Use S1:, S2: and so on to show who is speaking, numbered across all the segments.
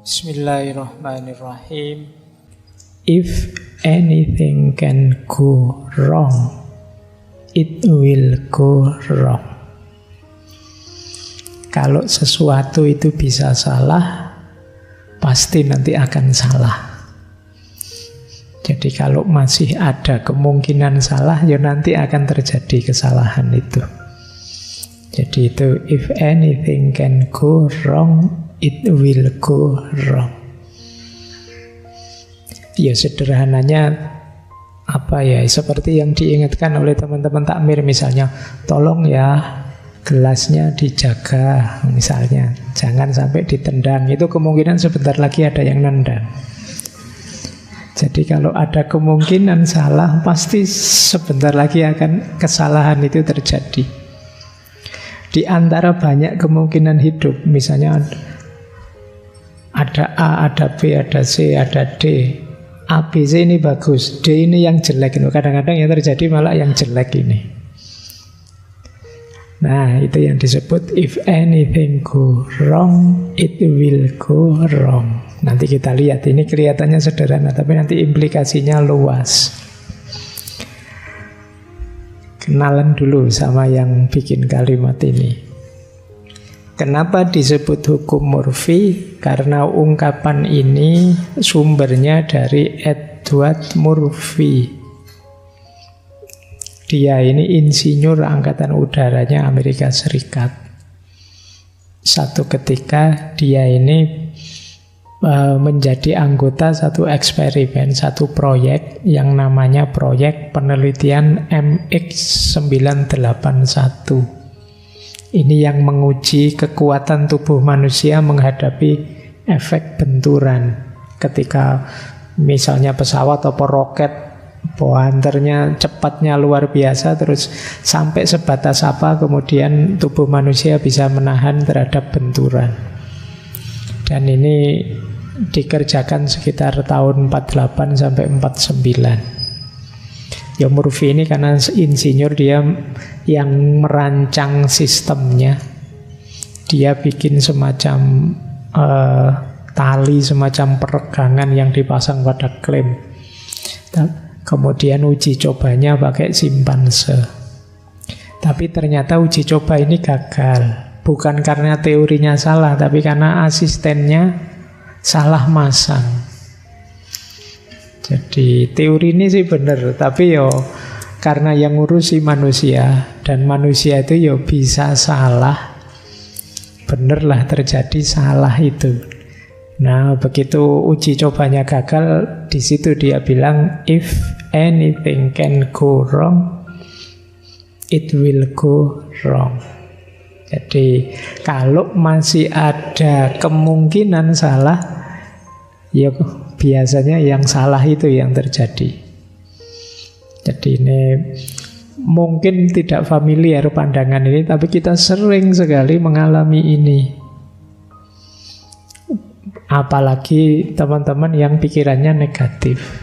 S1: Bismillahirrahmanirrahim. If anything can go wrong, it will go wrong. Kalau sesuatu itu bisa salah, pasti nanti akan salah. Jadi kalau masih ada kemungkinan salah, ya nanti akan terjadi kesalahan itu. Jadi itu, if anything can go wrong, it will go wrong. Ya sederhananya apa ya, seperti yang diingatkan oleh teman-teman takmir misalnya, tolong ya gelasnya dijaga misalnya, jangan sampai ditendang. Itu kemungkinan sebentar lagi ada yang nendang. Jadi kalau ada kemungkinan salah, pasti sebentar lagi akan kesalahan itu terjadi. Di antara banyak kemungkinan hidup, misalnya ada A, ada B, ada C, ada D. A, B, C ini bagus, D ini yang jelek. Kadang-kadang yang terjadi malah yang jelek ini. Nah, itu yang disebut if anything go wrong, it will go wrong. Nanti kita lihat, ini kelihatannya sederhana, tapi nanti implikasinya luas. Kenalan dulu sama yang bikin kalimat ini. Kenapa disebut hukum Murphy? Karena ungkapan ini sumbernya dari Edward Murphy. Dia ini insinyur angkatan udaranya Amerika Serikat. Satu ketika dia ini menjadi anggota satu eksperimen, satu proyek yang namanya proyek penelitian MX981. Ini yang menguji kekuatan tubuh manusia menghadapi efek benturan. Ketika misalnya pesawat atau roket bohanternya cepatnya luar biasa, terus sampai sebatas apa kemudian tubuh manusia bisa menahan terhadap benturan. Dan ini dikerjakan sekitar tahun 48 sampai 49. Ya Murphy ini karena insinyur, dia yang merancang sistemnya. Dia bikin semacam tali, semacam peregangan yang dipasang pada klem. Kemudian uji cobanya pakai simpanse. Tapi ternyata uji coba ini gagal. Bukan karena teorinya salah, tapi karena asistennya salah masang. Jadi teori ini sih benar, tapi yo karena yang ngurusi manusia, dan manusia itu yo bisa salah. Benerlah terjadi salah itu. Nah, begitu uji cobanya gagal, di situ dia bilang if anything can go wrong, it will go wrong. Jadi kalau masih ada kemungkinan salah, ya biasanya yang salah itu yang terjadi. Jadi ini mungkin tidak familiar pandangan ini, tapi kita sering sekali mengalami ini. Apalagi teman-teman yang pikirannya negatif.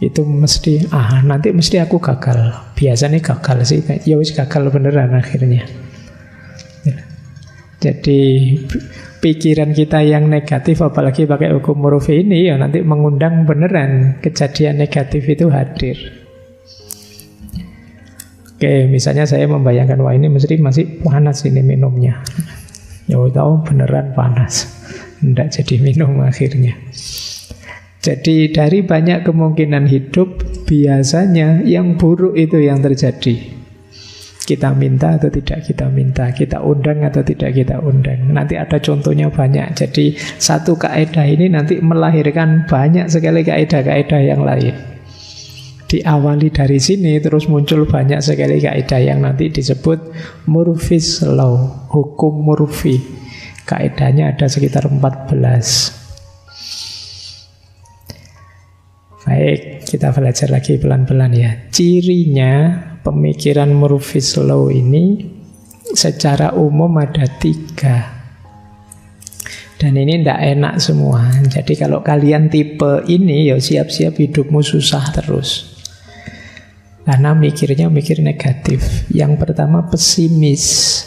S1: Itu mesti, nanti mesti aku gagal. Biasanya gagal sih, ya wis gagal beneran akhirnya. Jadi pikiran kita yang negatif, apalagi pakai hukum Murphy ini, ya nanti mengundang beneran kejadian negatif itu hadir. Oke, misalnya saya membayangkan, wah ini mesti masih panas ini minumnya. Ya tahu beneran panas, tidak jadi minum akhirnya. Jadi dari banyak kemungkinan hidup, biasanya yang buruk itu yang terjadi. Kita minta atau tidak kita minta, kita undang atau tidak kita undang. Nanti ada contohnya banyak. Jadi satu kaidah ini nanti melahirkan banyak sekali kaidah-kaidah yang lain. Diawali dari sini, terus muncul banyak sekali kaidah yang nanti disebut Murphy's Law, hukum Murphy. Kaidahnya ada sekitar 14. Baik, kita belajar lagi pelan-pelan ya. Cirinya pemikiran Murphy's Law ini secara umum ada 3. Dan ini tidak enak semua. Jadi kalau kalian tipe ini, ya siap-siap hidupmu susah terus. Karena mikir negatif. Yang pertama pesimis.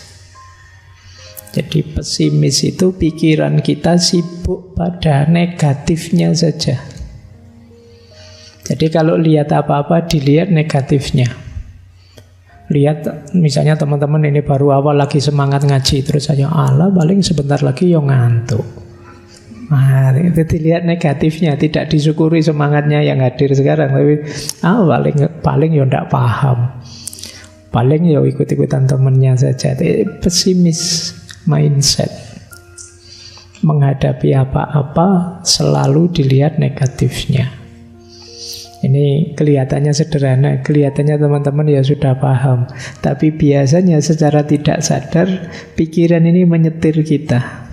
S1: Jadi pesimis itu pikiran kita sibuk pada negatifnya saja. Jadi kalau lihat apa-apa dilihat negatifnya. Lihat misalnya teman-teman ini baru awal lagi semangat ngaji, terus saja Allah paling sebentar lagi yo ngantuk. Nah, itu dilihat negatifnya, tidak disyukuri semangatnya yang hadir sekarang, tapi paling yo ndak paham. Paling yo ikut-ikutan temennya saja. Pesimis mindset. Menghadapi apa-apa selalu dilihat negatifnya. Ini kelihatannya sederhana, kelihatannya teman-teman ya sudah paham. Tapi biasanya secara tidak sadar pikiran ini menyetir kita.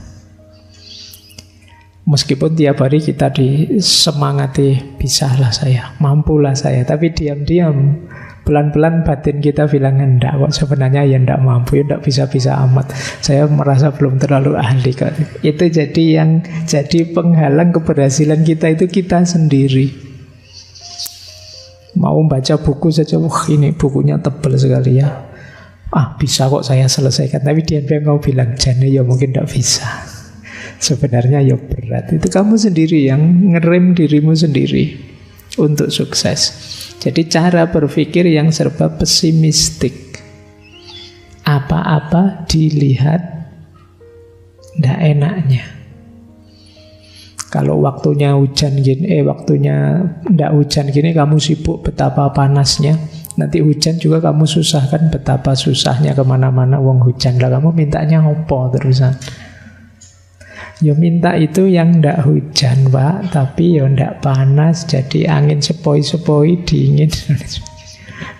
S1: Meskipun tiap hari kita disemangati, bisalah saya, mampulah saya. Tapi diam-diam, pelan-pelan batin kita bilang, enggak kok sebenarnya ya enggak mampu, ya enggak bisa-bisa amat. Saya merasa belum terlalu ahli kok. Itu jadi yang jadi penghalang keberhasilan kita itu kita sendiri. Mau baca buku saja, wah ini bukunya tebal sekali ya. Bisa kok saya selesaikan. Tapi dia mau bilang, jane ya mungkin tidak bisa. Sebenarnya ya berat. Itu kamu sendiri yang ngerem dirimu sendiri untuk sukses. Jadi cara berpikir yang serba pesimistik. Apa-apa dilihat tidak enaknya. Kalau waktunya hujan gini, waktunya ndak hujan gini, kamu sibuk betapa panasnya. Nanti hujan juga kamu susahkan betapa susahnya kemana-mana wong hujan. Lah kamu mintanya apa terusan? Ya minta itu yang ndak hujan, Pak, tapi ya ndak panas, jadi angin sepoi-sepoi, dingin.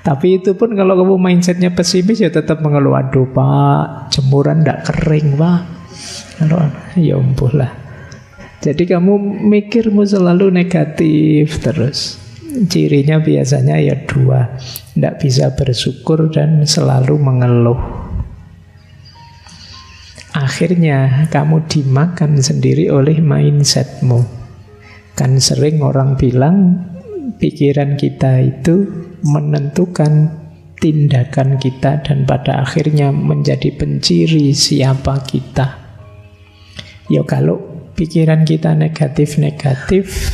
S1: Tapi itu pun kalau kamu mindsetnya pesimis ya tetap mengeluh, aduh Pak, jemuran ndak kering Pak. Ya ampun lah. Jadi kamu mikirmu selalu negatif terus. Cirinya biasanya ya dua, tidak bisa bersyukur dan selalu mengeluh. Akhirnya kamu dimakan sendiri oleh mindsetmu. Kan sering orang bilang pikiran kita itu menentukan tindakan kita dan pada akhirnya menjadi penciri siapa kita. Ya kalau pikiran kita negatif-negatif,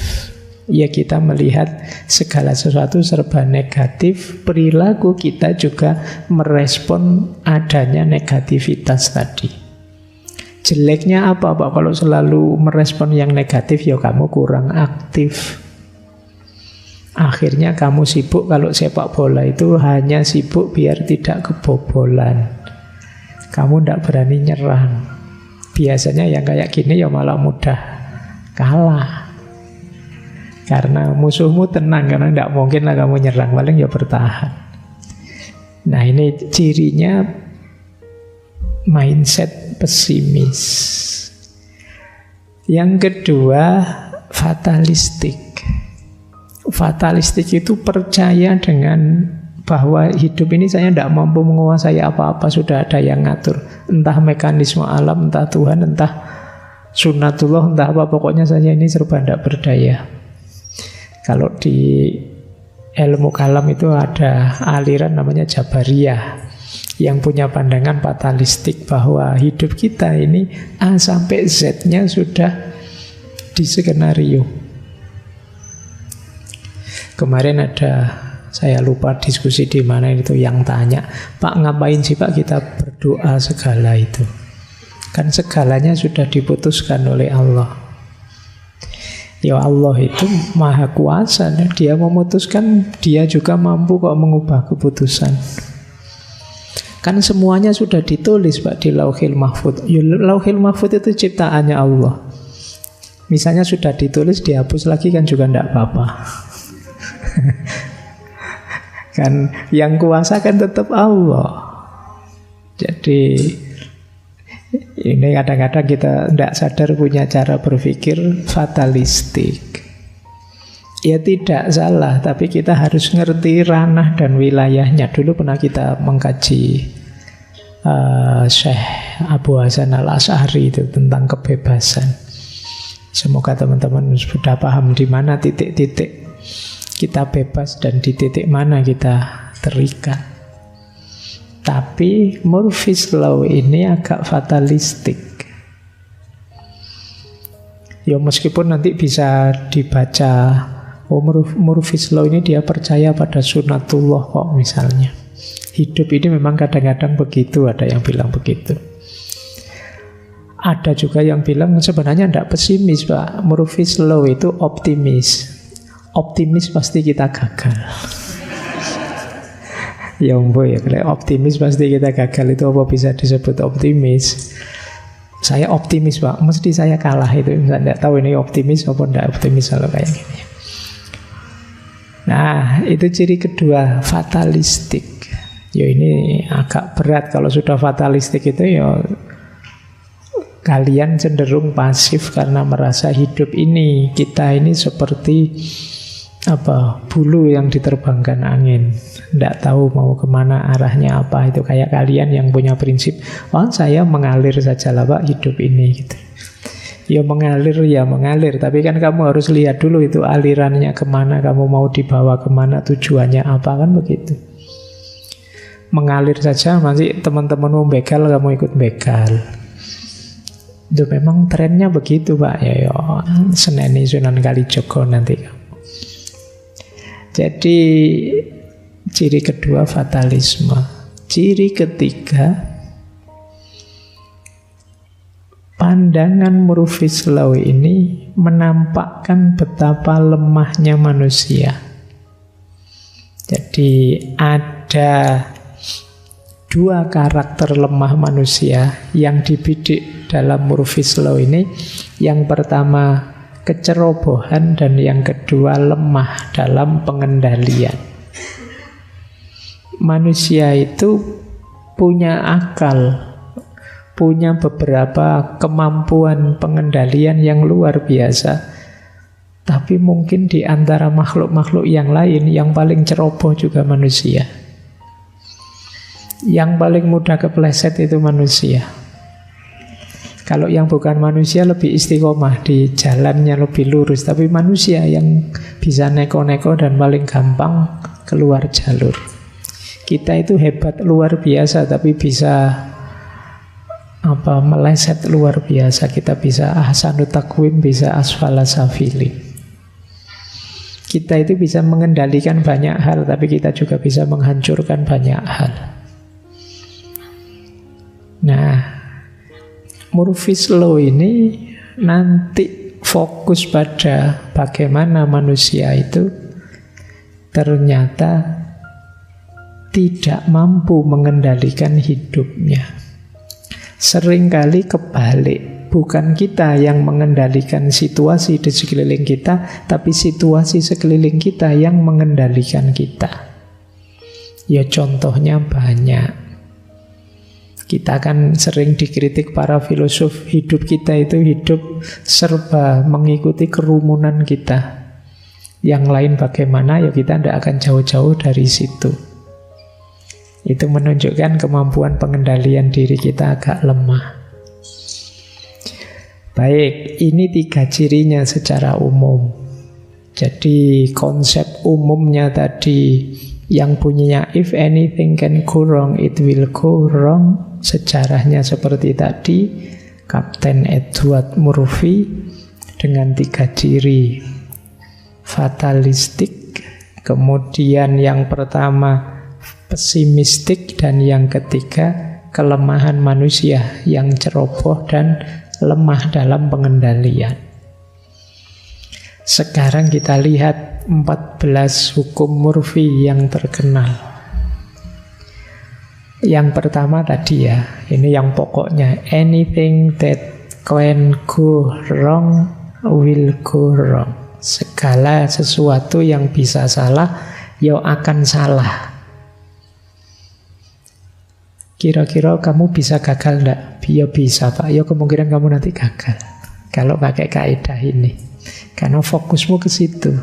S1: ya kita melihat segala sesuatu serba negatif, perilaku kita juga merespon adanya negativitas tadi. Jeleknya apa Pak? Kalau selalu merespon yang negatif, ya kamu kurang aktif. Akhirnya kamu sibuk, kalau sepak bola itu hanya sibuk biar tidak kebobolan. Kamu tidak berani nyerang. Biasanya yang kayak gini ya malah mudah kalah. Karena musuhmu tenang, karena tidak mungkin lah kamu nyerang, paling ya bertahan. Nah ini cirinya mindset pesimis. Yang kedua, fatalistik. Fatalistik itu percaya dengan bahwa hidup ini saya tidak mampu menguasai apa-apa, sudah ada yang ngatur. Entah mekanisme alam, entah Tuhan, entah sunnatullah, entah apa, pokoknya saya ini serba tidak berdaya. Kalau di ilmu kalam itu ada aliran namanya Jabariyah yang punya pandangan fatalistik bahwa hidup kita ini A sampai Z-nya sudah diskenario. Kemarin ada, saya lupa diskusi di mana itu, yang tanya, Pak ngapain sih Pak kita berdoa segala itu? Kan segalanya sudah diputuskan oleh Allah. Ya Allah itu maha kuasa, dia memutuskan, dia juga mampu kok mengubah keputusan. Kan semuanya sudah ditulis Pak di Lauhil Mahfudz. Ya, Lauhil Mahfudz itu ciptaannya Allah. Misalnya sudah ditulis, dihapus lagi kan juga tidak apa-apa. Kan yang kuasa kan tetap Allah. Jadi ini kadang-kadang kita tidak sadar punya cara berpikir fatalistik. Ya tidak salah, tapi kita harus ngerti ranah dan wilayahnya. Dulu pernah kita mengkaji Syekh Abu Hasan Al-Asy'ari itu tentang kebebasan. Semoga teman-teman sudah paham di mana titik-titik kita bebas dan di titik mana kita terikat. Tapi Murphy's Law ini agak fatalistik. Ya meskipun nanti bisa dibaca, oh Murphy's Law ini dia percaya pada sunatullah kok misalnya. Hidup ini memang kadang-kadang begitu, ada yang bilang begitu. Ada juga yang bilang sebenarnya tidak pesimis Pak. Murphy's Law itu optimis. Optimis pasti kita gagal. Ya ampun ya, kalau optimis pasti kita gagal itu apa bisa disebut optimis? Saya optimis Pak, mesti saya kalah itu. Saya tidak tahu ini optimis apa tidak optimis kalau kayak gini. Nah, itu ciri kedua, fatalistik. Ya ini agak berat kalau sudah fatalistik itu ya kalian cenderung pasif karena merasa hidup ini, kita ini seperti bulu yang diterbangkan angin, tidak tahu mau kemana arahnya apa. Itu kayak kalian yang punya prinsip, saya mengalir saja lah Pak hidup ini gitu. Ya mengalir, tapi kan kamu harus lihat dulu itu alirannya kemana, kamu mau dibawa kemana, tujuannya apa, kan begitu. Mengalir saja masih teman-teman mau begal, kamu ikut begal. Itu memang trennya begitu Pak. Ya Seneni Sunan Kalijogo nanti kamu. Jadi ciri kedua fatalisme. Ciri ketiga, pandangan Murphy's Law ini menampakkan betapa lemahnya manusia. Jadi ada dua karakter lemah manusia yang dibidik dalam Murphy's Law ini. Yang pertama kecerobohan, dan yang kedua lemah dalam pengendalian. Manusia itu punya akal, punya beberapa kemampuan pengendalian yang luar biasa. Tapi mungkin di antara makhluk-makhluk yang lain, yang paling ceroboh juga manusia. Yang paling mudah kepleset itu manusia. Kalau yang bukan manusia lebih istiqomah, di jalannya lebih lurus. Tapi manusia yang bisa neko-neko dan paling gampang keluar jalur. Kita itu hebat luar biasa, tapi bisa meleset luar biasa. Kita bisa ahsanu takwim, bisa asfala safilin. Kita itu bisa mengendalikan banyak hal, tapi kita juga bisa menghancurkan banyak hal. Nah, Murphy's Law ini nanti fokus pada bagaimana manusia itu ternyata tidak mampu mengendalikan hidupnya. Seringkali kebalik, bukan kita yang mengendalikan situasi di sekeliling kita, tapi situasi sekeliling kita yang mengendalikan kita. Ya contohnya banyak. Kita kan sering dikritik para filosof, hidup kita itu hidup serba mengikuti kerumunan kita. Yang lain bagaimana, ya kita tidak akan jauh-jauh dari situ. Itu menunjukkan kemampuan pengendalian diri kita agak lemah. Baik, ini 3 cirinya secara umum. Jadi konsep umumnya tadi yang bunyinya if anything can go wrong, it will go wrong. Sejarahnya seperti tadi, Kapten Edward Murphy dengan 3 ciri. Fatalistik, kemudian yang pertama pesimistik, dan yang ketiga kelemahan manusia yang ceroboh dan lemah dalam pengendalian. Sekarang kita lihat 14 hukum Murphy yang terkenal. Yang pertama tadi ya, ini yang pokoknya, anything that can go wrong will go wrong. Segala sesuatu yang bisa salah, ya akan salah. Kira-kira kamu bisa gagal enggak? Ya bisa Pak, ya kemungkinan kamu nanti gagal kalau pakai kaidah ini, karena fokusmu ke situ.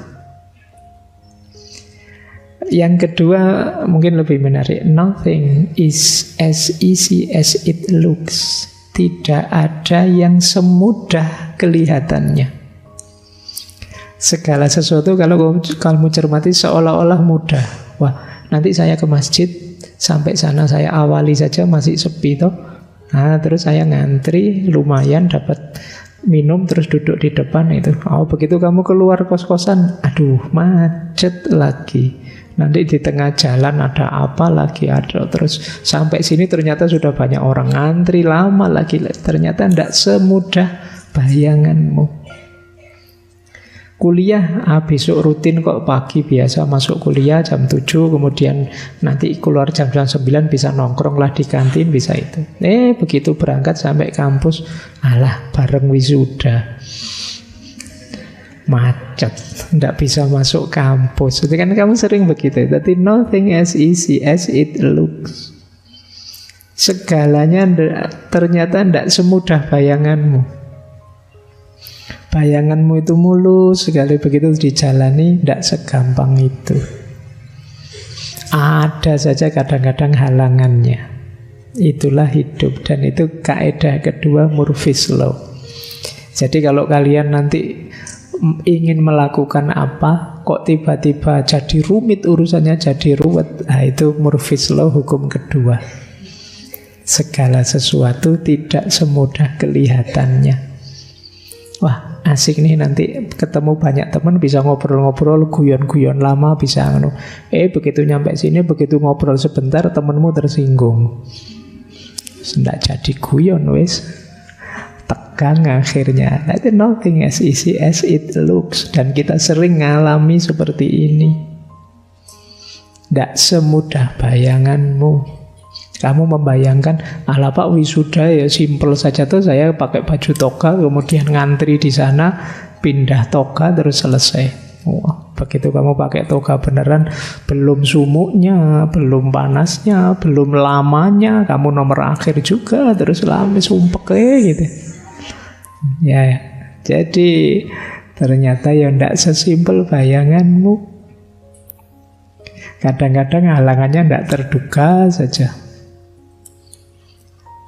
S1: Yang kedua mungkin lebih menarik, nothing is as easy as it looks. Tidak ada yang semudah kelihatannya. Segala sesuatu kalau kamu cermati seolah-olah mudah. Wah, nanti saya ke masjid, Sampai sana saya awali saja masih sepi toh. Nah, terus saya ngantri, lumayan dapat minum, terus duduk di depan itu. Oh, begitu kamu keluar kos-kosan, aduh, macet lagi. Nanti di tengah jalan ada apa lagi, ada. Terus sampai sini ternyata sudah banyak orang ngantri, lama lagi. Ternyata tidak semudah bayanganmu. Kuliah, besok rutin kok pagi biasa masuk kuliah jam 7, kemudian nanti keluar jam 9 bisa nongkrong lah di kantin, bisa itu. Begitu berangkat sampai kampus, alah bareng wisuda. Macet, tidak bisa masuk kampus. Itu kan kamu sering begitu. Tapi nothing as easy as it looks. Segalanya ternyata tidak semudah bayanganmu. Bayanganmu itu mulus, sekali begitu dijalani tidak segampang itu. Ada saja kadang-kadang halangannya. Itulah hidup, dan itu kaidah kedua, Murphy's Law. Jadi kalau kalian nanti ingin melakukan apa, kok tiba-tiba jadi rumit urusannya, jadi ruwet, itu Murphy's Law, hukum kedua. Segala sesuatu tidak semudah kelihatannya. Wah, asik nih, nanti ketemu banyak teman, bisa ngobrol-ngobrol, guyon-guyon lama, bisa begitu nyampe sini, begitu ngobrol sebentar, temanmu tersinggung. Tidak jadi guyon, wes. Tegang akhirnya. That's nothing as easy as it looks. Dan kita sering ngalami seperti ini. Tidak semudah bayanganmu. Kamu membayangkan, ala Pak wisuda ya simple saja tuh, saya pakai baju toga, kemudian ngantri di sana, pindah toga, terus selesai. Wah, begitu kamu pakai toga beneran, belum sumuknya, belum panasnya, belum lamanya, kamu nomor akhir juga, terus lama sumpek gitu. Ya, jadi ternyata ya tidak sesimpel bayanganmu. Kadang-kadang halangannya tidak terduga saja.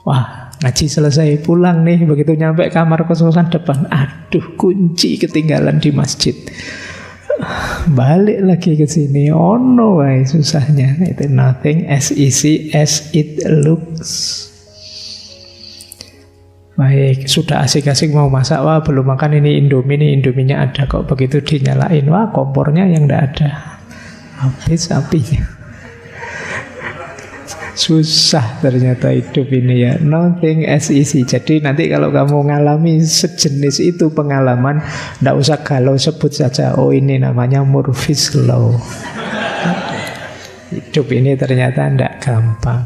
S1: Wah, ngaji selesai, pulang nih. Begitu nyampe kamar kos-kosan depan, aduh, kunci ketinggalan di masjid. Balik lagi ke sini. Oh no, susahnya. Itu nothing as easy as it looks. Baik, sudah asik-asik mau masak. Wah, belum makan ini Indomie nih. Indominya ada kok. Begitu dinyalain, wah, kompornya yang tidak ada. Habis apinya. Susah ternyata hidup ini ya. Nothing as easy. Jadi nanti kalau kamu ngalami sejenis itu pengalaman, tidak usah galau, sebut saja, oh ini namanya Murphy's Law. Hidup ini ternyata tidak gampang.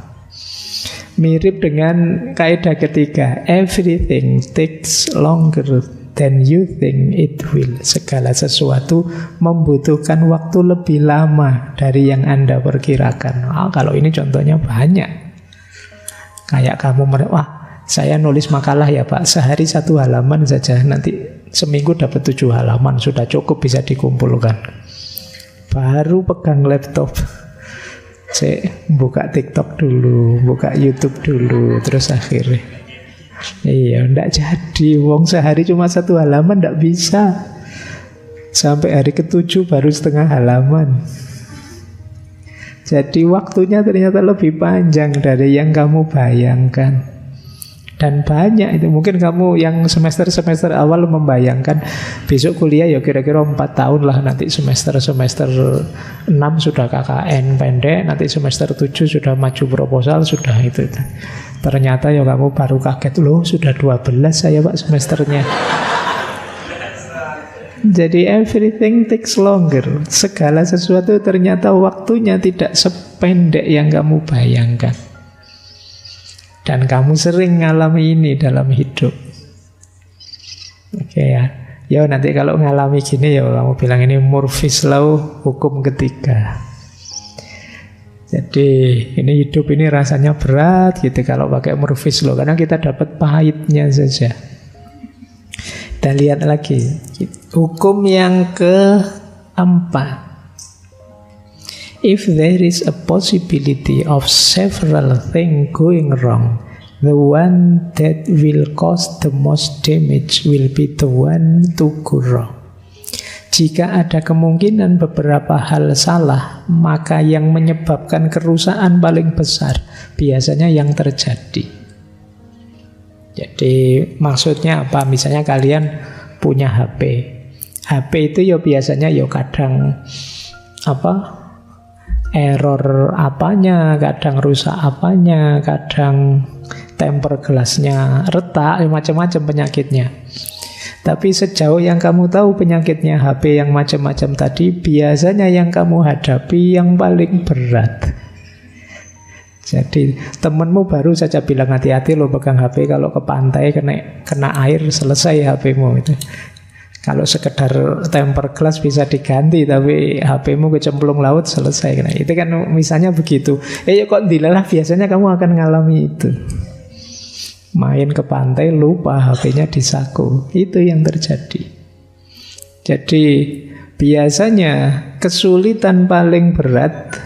S1: Mirip dengan kaidah ketiga, everything takes longer than you think it will. Segala sesuatu membutuhkan waktu lebih lama dari yang Anda perkirakan. Kalau ini contohnya banyak. Kayak kamu, wah, saya nulis makalah ya Pak, sehari 1 halaman saja, nanti seminggu dapat 7 halaman, sudah cukup bisa dikumpulkan. Baru pegang laptop, saya buka TikTok dulu, buka YouTube dulu, terus akhirnya iya, ndak jadi. Wong sehari cuma 1 halaman, ndak bisa. Sampai hari ke-7 baru setengah halaman. Jadi waktunya ternyata lebih panjang dari yang kamu bayangkan. Dan banyak itu. Mungkin kamu yang semester-semester awal membayangkan besok kuliah ya kira-kira 4 tahun lah. Nanti semester 6 sudah KKN pendek, nanti semester 7 sudah maju proposal, sudah itu. Ternyata ya kamu baru kaget, loh sudah 12 saya Pak semesternya. Jadi everything takes longer. Segala sesuatu ternyata waktunya tidak sependek yang kamu bayangkan. Dan kamu sering ngalami ini dalam hidup. Oke ya. Ya nanti kalau ngalami gini ya kamu bilang ini Murphy's Law, hukum ketiga. Jadi ini hidup ini rasanya berat gitu kalau pakai Murphy's Law, karena kita dapat pahitnya saja. Kita lihat lagi hukum yang keempat. If there is a possibility of several things going wrong, the one that will cause the most damage will be the one to go wrong. Jika ada kemungkinan beberapa hal salah, maka yang menyebabkan kerusakan paling besar biasanya yang terjadi. Jadi maksudnya apa? Misalnya kalian punya HP. HP itu ya biasanya ya kadang error apanya, kadang rusak apanya, kadang temper gelasnya retak, macam-macam penyakitnya. Tapi sejauh yang kamu tahu penyakitnya HP yang macam-macam tadi, biasanya yang kamu hadapi yang paling berat. Jadi temenmu baru saja bilang hati-hati lo pegang HP, kalau ke pantai kena air selesai HPmu itu. Kalau sekedar temper glass bisa diganti, tapi HPmu kecemplung laut selesai. Nah, itu kan misalnya begitu. Kok dilalah biasanya kamu akan ngalami itu. Main ke pantai lupa HP-nya di saku. Itu yang terjadi. Jadi biasanya kesulitan paling berat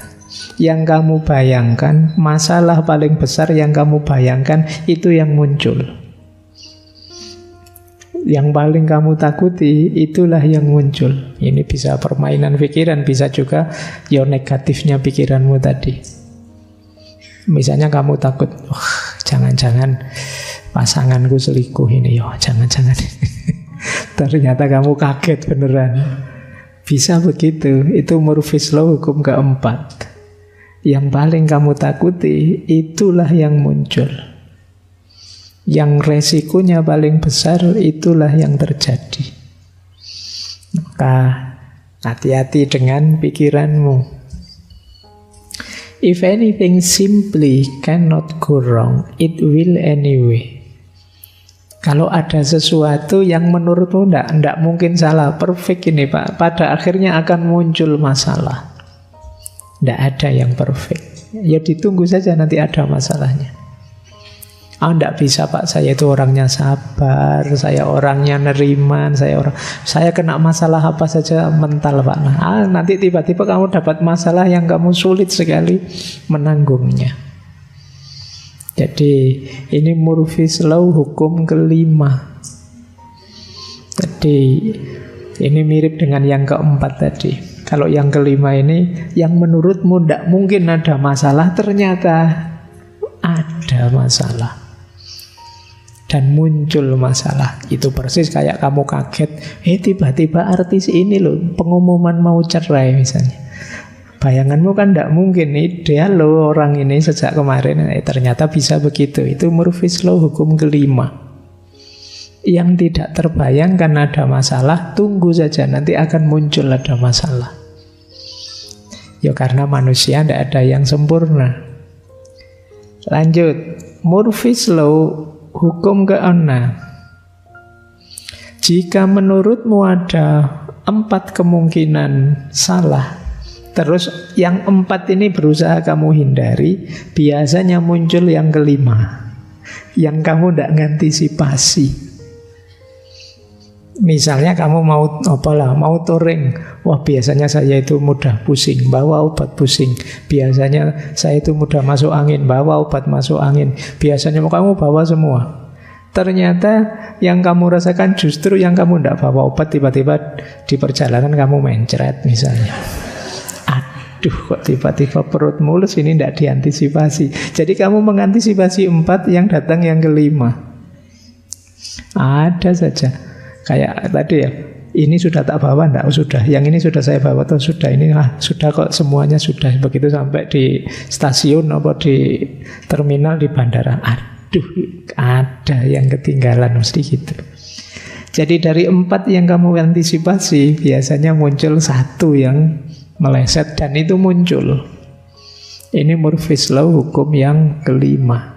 S1: yang kamu bayangkan, masalah paling besar yang kamu bayangkan, itu yang muncul. Yang paling kamu takuti, itulah yang muncul. Ini bisa permainan pikiran, bisa juga ya negatifnya pikiranmu tadi. Misalnya kamu takut, jangan-jangan pasanganku selingkuh ini, jangan-jangan. Ternyata kamu kaget beneran. Bisa begitu. Itu Murphy's Law hukum keempat. Yang paling kamu takuti, itulah yang muncul. Yang resikonya paling besar, itulah yang terjadi. Maka hati-hati dengan pikiranmu. If anything simply cannot go wrong, it will anyway. Kalau ada sesuatu yang menurutmu tidak mungkin salah, perfect ini Pak, pada akhirnya akan muncul masalah. Tidak ada yang perfect. Ya ditunggu saja nanti ada masalahnya. Tidak bisa Pak, saya itu orangnya sabar, saya orangnya neriman, saya kena masalah apa saja mental Pak. Nanti tiba-tiba kamu dapat masalah yang kamu sulit sekali menanggungnya. Jadi ini Murphy's Law hukum kelima. Jadi ini mirip dengan yang keempat tadi. Kalau yang kelima ini, yang menurutmu tidak mungkin ada masalah, ternyata ada masalah. Dan muncul masalah. Itu persis kayak kamu kaget, tiba-tiba artis ini loh pengumuman mau cerai misalnya. Bayanganmu kan tidak mungkin, ideal loh orang ini sejak kemarin. Ternyata bisa begitu. Itu Murphy's Law hukum kelima. Yang tidak terbayangkan ada masalah, tunggu saja, nanti akan muncul ada masalah. Ya karena manusia tidak ada yang sempurna. Lanjut, Murphy's Law hukum keenam. Jika menurutmu ada 4 kemungkinan salah, terus yang 4 ini berusaha kamu hindari, biasanya muncul yang kelima, yang kamu tidak ngantisipasi. Misalnya kamu mau touring. Wah, biasanya saya itu mudah pusing, bawa obat pusing. Biasanya saya itu mudah masuk angin, bawa obat masuk angin. Biasanya kamu bawa semua. Ternyata yang kamu rasakan justru yang kamu tidak bawa obat, tiba-tiba di perjalanan kamu mencret misalnya. Aduh, kok tiba-tiba perut mulus, ini tidak diantisipasi. Jadi kamu mengantisipasi 4, yang datang yang kelima. Ada saja. Kayak tadi ya, ini sudah tak bawa, enggak? Sudah. Yang ini sudah saya bawa, atau sudah. Ini sudah kok, semuanya sudah. Begitu sampai di stasiun atau di terminal di bandara, aduh, ada yang ketinggalan, mesti gitu. Jadi dari 4 yang kamu antisipasi, biasanya muncul 1 yang meleset, dan itu muncul. Ini Murphy's Law hukum yang kelima.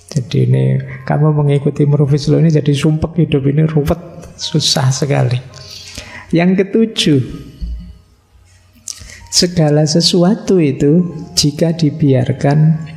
S1: Jadi ini kamu mengikuti Murphy's Law ini jadi sumpek hidup ini ruwet, susah sekali. Yang ketujuh, segala sesuatu itu jika dibiarkan